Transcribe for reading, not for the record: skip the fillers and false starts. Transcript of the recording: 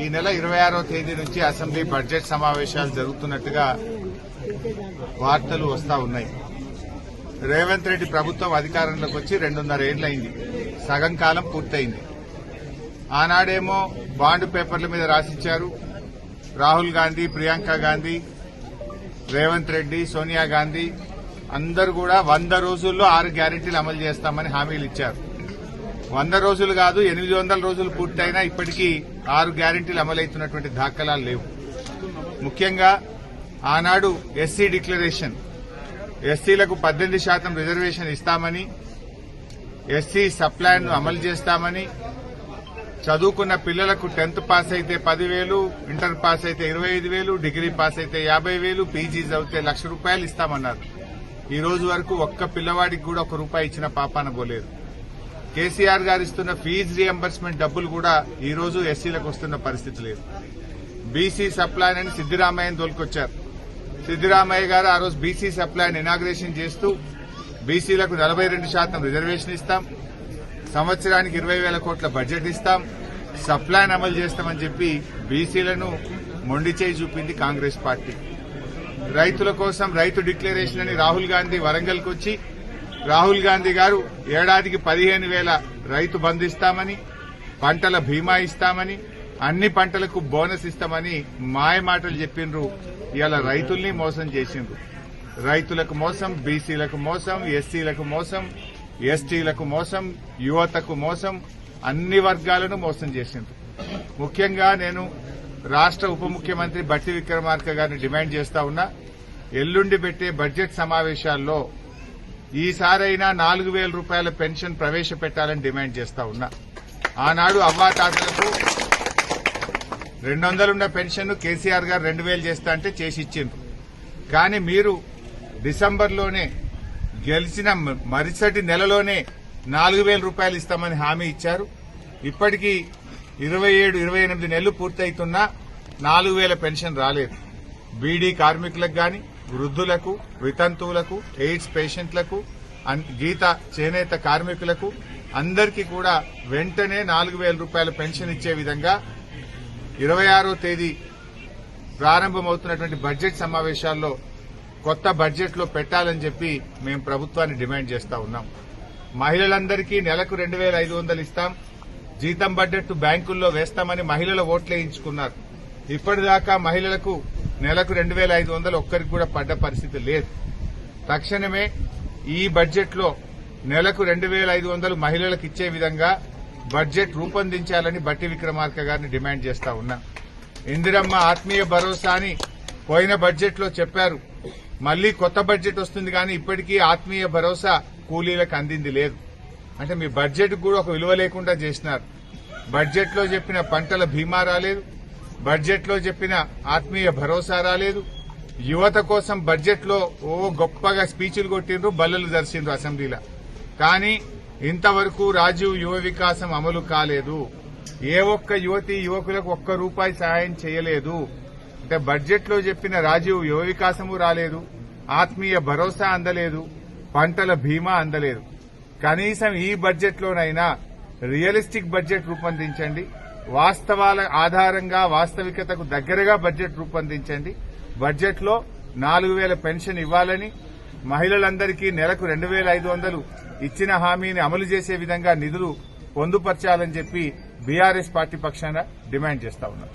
ఈ నెల 26వ తేదీ నుంచి అసెంబ్లీ బడ్జెట్ సమావేశాలు జరుగుతున్నట్టుగా వార్తలు వస్తా ఉన్నాయి. రేవంత్ రెడ్డి ప్రభుత్వం అధికారంలోకి వచ్చి 2.5 ఏళ్లైంది. సగం కాలం పూర్తయింది. ఆనాడేమో బాండ్ పేపర్ల మీద రాసిచ్చారు. రాహుల్ గాంధీ, ప్రియాంక గాంధీ, రేవంత్ రెడ్డి, సోనియా గాంధీ అందరూ కూడా 100 రోజుల్లో 6 గ్యారెంటీలు అమలు చేస్తామని హామీలు ఇచ్చారు. 100 రోజులు కాదు, 800 రోజులు పూర్తయినా ఇప్పటికీ 6 గ్యారెంటీలు అమలవుతున్నటువంటి దాఖలాలు లేవు. ముఖ్యంగా ఆనాడు ఎస్సీ డిక్లరేషన్, ఎస్సీలకు 18% రిజర్వేషన్ ఇస్తామని, ఎస్సీ సప్లాన్ ను అమలు చేస్తామని, చదువుకున్న పిల్లలకు 10th పాస్ అయితే 10,000, ఇంటర్ పాస్ అయితే 25,000, డిగ్రీ పాస్ అయితే 50,000, పీజీ చదివితే ₹1,00,000 ఇస్తామన్నారు. ఈ రోజు వరకు ఒక్క పిల్లవాడికి కూడా ₹1 ఇచ్చిన పాపాన పోలేదు. కేసీఆర్ గారు ఇస్తున్న ఫీజు రియంబర్స్మెంట్ డబ్బులు కూడా ఈ రోజు ఎస్సీలకు వస్తున్న పరిస్థితి లేదు. బీసీ సప్లాన్ అని సిద్దిరామయ్యను తోలుకొచ్చారు. సిద్దిరామయ్య గారు ఆ రోజు బీసీ సప్లాన్ ఇనాగ్రేషన్ చేస్తూ బీసీలకు 42% రిజర్వేషన్ ఇస్తాం, సంవత్సరానికి 20,000 కోట్ల బడ్జెట్ ఇస్తాం, సప్లాన్ అమలు చేస్తామని చెప్పి బీసీలను మొండి చేయి చూపింది కాంగ్రెస్ పార్టీ. రైతుల కోసం రైతు డిక్లరేషన్ అని రాహుల్ గాంధీ వరంగల్కి వచ్చి రాహుల్ గాంధీ గారు ఏడాదికి 15,000 రైతు బంధు ఇస్తామని, పంటల బీమా ఇస్తామని, అన్ని పంటలకు బోనస్ ఇస్తామని మాయ మాటలు చెప్పిండ్రు. ఇవాళ రైతుల్ని మోసం చేసిండ్రు. రైతులకు మోసం, బీసీలకు మోసం, ఎస్సీలకు మోసం, ఎస్టీలకు మోసం, యువతకు మోసం, అన్ని వర్గాలను మోసం చేసిండ్రు. ముఖ్యంగా నేను రాష్ట ఉప ముఖ్యమంత్రి బట్టి విక్రమార్క గారిని డిమాండ్ చేస్తా ఉన్నా, ఎల్లుండి పెట్టే బడ్జెట్ సమావేశాల్లో ఈసారైనా ₹4,000 పెన్షన్ ప్రవేశపెట్టాలని డిమాండ్ చేస్తా ఉన్నా. ఆనాడు అవ్వాతాతలకు 200 ఉన్న పెన్షన్ కేసీఆర్ గారు 2,000 చేస్తా అంటే చేసి ఇచ్చిండ్రు. కానీ మీరు డిసెంబర్లోనే గెలిచిన మరుసటి నెలలోనే ₹4,000 ఇస్తామని హామీ ఇచ్చారు. ఇప్పటికీ 27-28 నెలలు పూర్తయితున్నా 4,000 పెన్షన్ రాలేదు. బీడీ కార్మికులకు గాని, వృద్ధులకు, వితంతువులకు, ఎయిడ్స్ పేషెంట్లకు, గీత చేనేత కార్మికులకు అందరికీ కూడా వెంటనే ₹4,000 పెన్షన్ ఇచ్చే విధంగా 26వ తేదీ ప్రారంభమవుతున్నటువంటి బడ్జెట్ సమావేశాల్లో కొత్త బడ్జెట్లో పెట్టాలని చెప్పి మేము ప్రభుత్వాన్ని డిమాండ్ చేస్తా ఉన్నాం. మహిళలందరికీ నెలకు 2,500 ఇస్తాం, జీతం బడ్జెట్ బ్యాంకుల్లో వేస్తామని మహిళల ఓట్లేయించుకున్నారు. ఇప్పటిదాకా మహిళలకు నెలకు 2,500 ఒక్కరికి కూడా పడ్డ పరిస్థితి లేదు. తక్షణమే ఈ బడ్జెట్లో నెలకు 2,500 మహిళలకు ఇచ్చే విధంగా బడ్జెట్ రూపొందించాలని బట్టి విక్రమార్క గారిని డిమాండ్ చేస్తా ఉన్నా. ఇందిరమ్మ ఆత్మీయ భరోసా అని పోయిన బడ్జెట్లో చెప్పారు. మళ్లీ కొత్త బడ్జెట్ వస్తుంది కానీ ఇప్పటికీ ఆత్మీయ భరోసా కూలీలకు అందింది లేదు. అంటే మీ బడ్జెట్ కూడా ఒక విలువ లేకుండా చేసినారు. బడ్జెట్లో చెప్పిన పంటల బీమా రాలేదు, బడ్జెట్లో చెప్పిన ఆత్మీయ భరోసా రాలేదు. యువత కోసం బడ్జెట్లో గొప్పగా స్పీచ్లు కొట్టిండ్రు, బల్లలు దర్శిండ్రు అసెంబ్లీలో. కానీ ఇంతవరకు రాజీవ్ యువ వికాసం అమలు కాలేదు. ఏ ఒక్క యువతి యువకులకు ₹1 సహాయం చేయలేదు. అంటే బడ్జెట్లో చెప్పిన రాజీవ్ యువ వికాసము రాలేదు, ఆత్మీయ భరోసా అందలేదు, పంటల బీమా అందలేదు. కనీసం ఈ బడ్జెట్లోనైనా రియలిస్టిక్ బడ్జెట్ రూపొందించండి. వాస్తవాల ఆధారంగా వాస్తవికతకు దగ్గరగా బడ్జెట్ రూపొందించండి. బడ్జెట్లో 4,000 పెన్షన్ ఇవ్వాలని, మహిళలందరికీ నెలకు 2,500 ఇచ్చిన హామీని అమలు చేసే విధంగా నిధులు పొందుపర్చాలని చెప్పి బీఆర్ఎస్ పార్టీ పక్షాన డిమాండ్ చేస్తా ఉన్నారు.